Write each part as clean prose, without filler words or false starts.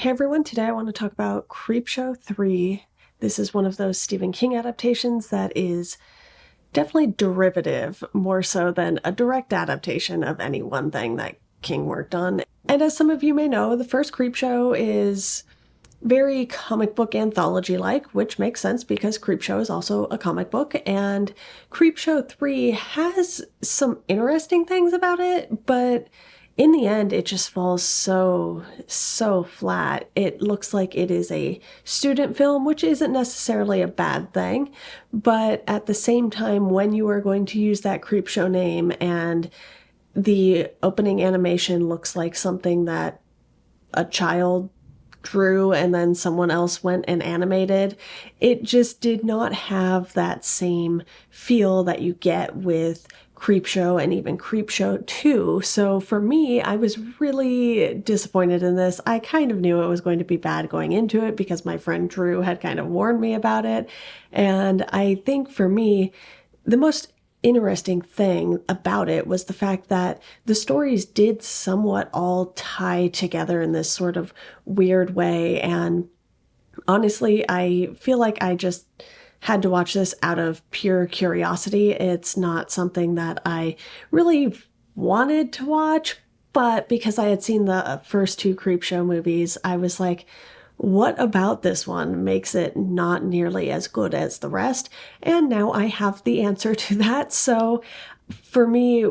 Hey everyone, today I want to talk about Creepshow 3. This is one of those Stephen King adaptations that is definitely derivative, more so than a direct adaptation of any one thing that King worked on. And as some of you may know, the first Creepshow is very comic book anthology-like, which makes sense because Creepshow is also a comic book, and Creepshow 3 has some interesting things about it, but in the end, it just falls so flat. It looks like it is a student film, which isn't necessarily a bad thing, but at the same time, when you are going to use that Creepshow name and the opening animation looks like something that a child drew and then someone else went and animated, it just did not have that same feel that you get with Creepshow and even Creepshow 2. So for me, I was really disappointed in this. I kind of knew it was going to be bad going into it because my friend Drew had kind of warned me about it. And I think for me, the most interesting thing about it was the fact that the stories did somewhat all tie together in this sort of weird way. And honestly, I feel like I just had to watch this out of pure curiosity. It's not something that I really wanted to watch, but because I had seen the first two Creepshow movies, I was like, what about this one makes it not nearly as good as the rest? And now I have the answer to that. So for me,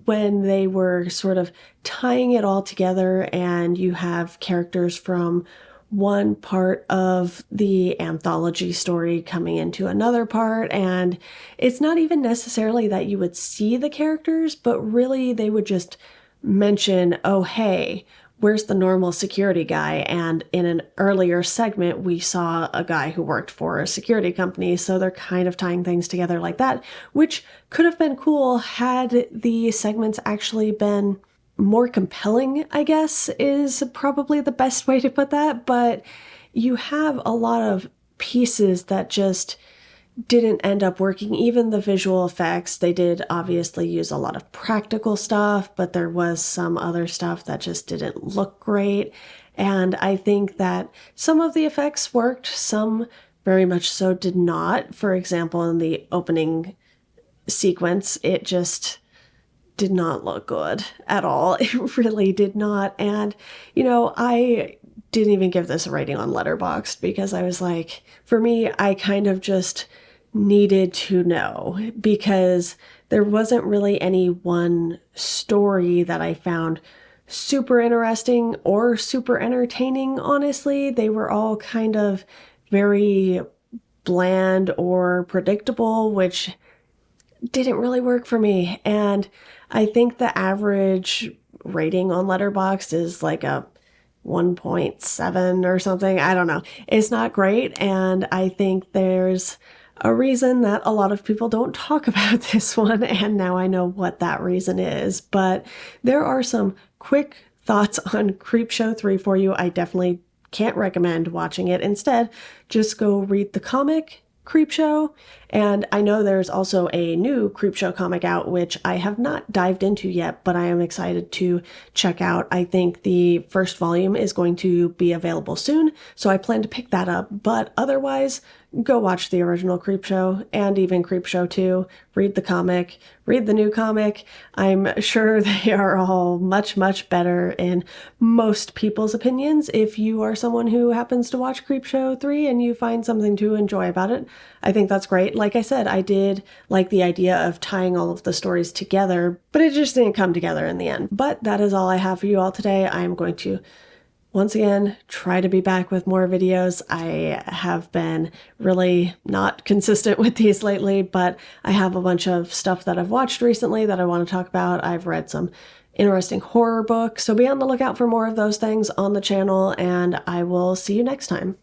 when they were sort of tying it all together and you have characters from one part of the anthology story coming into another part, and it's not even necessarily that you would see the characters, but really they would just mention, oh, hey, where's the normal security guy? And in an earlier segment, we saw a guy who worked for a security company. So they're kind of tying things together like that, which could have been cool had the segments actually been more compelling, I guess, is probably the best way to put that. But you have a lot of pieces that just didn't end up working. Even the visual effects, they did obviously use a lot of practical stuff, but there was some other stuff that just didn't look great. And I think that some of the effects worked, some very much so did not. For example, in the opening sequence, it just did not look good at all. It really did not. And, I didn't even give this a rating on Letterboxd because I was like, for me, I kind of just needed to know because there wasn't really any one story that I found super interesting or super entertaining, honestly. They were all kind of very bland or predictable, which didn't really work for me. And I think the average rating on Letterboxd is like a 1.7 or something. I don't know. It's not great. And I think there's a reason that a lot of people don't talk about this one. And now I know what that reason is. But there are some quick thoughts on Creepshow 3 for you. I definitely can't recommend watching it. Instead, just go read the comic Creepshow. And I know there's also a new Creepshow comic out, which I have not dived into yet, but I am excited to check out. I think the first volume is going to be available soon, so I plan to pick that up. But otherwise, go watch the original Creepshow and even Creepshow 2. Read the comic, read the new comic. I'm sure they are all much better in most people's opinions. If you are someone who happens to watch Creepshow 3 and you find something to enjoy about it, I think that's great. Like I said, I did like the idea of tying all of the stories together, but it just didn't come together in the end. But that is all I have for you all today. I am going to once again try to be back with more videos. I have been really not consistent with these lately, but I have a bunch of stuff that I've watched recently that I want to talk about. I've read some interesting horror books, so be on the lookout for more of those things on the channel, and I will see you next time.